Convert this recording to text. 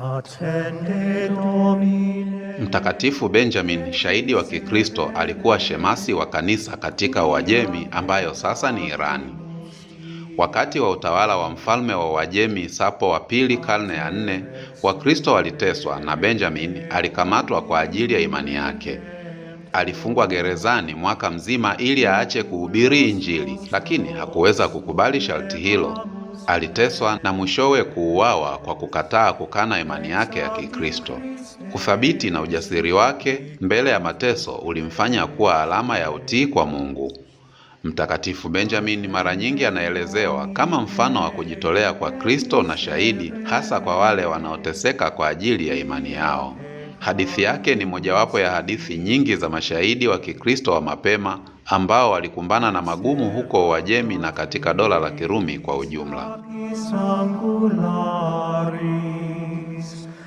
Attende Domine. Mtakatifu Benjamin, shahidi wa Kikristo, alikuwa shemasi wa kanisa katika Uajemi ambayo sasa ni Irani. Wakati wa utawala wa mfalme wa Uajemi Sapo wa pili karne ya 4, Wakristo waliteswa na Benjamin alikamatwa kwa ajili ya imani yake. Alifungwa gerezani mwaka mzima ili aache kuhubiri Injili, lakini hakuweza kukubali sharti hilo. Aliteswa na mwishowe kuuawa kwa kukataa kukana imani yake ya Kikristo. Uthabiti na ujasiri wake mbele ya mateso ulimfanya kuwa alama ya utii kwa Mungu. Mtakatifu Benjamin mara nyingi anaelezewa kama mfano wa kujitolea kwa Kristo na shahidi, hasa kwa wale wanaoteseka kwa ajili ya imani yao. Hadithi yake ni mojawapo ya hadithi nyingi za mashahidi wa Kikristo wa mapema ambao walikumbana na magumu huko Uajemi na katika dola la Kirumi kwa ujumla.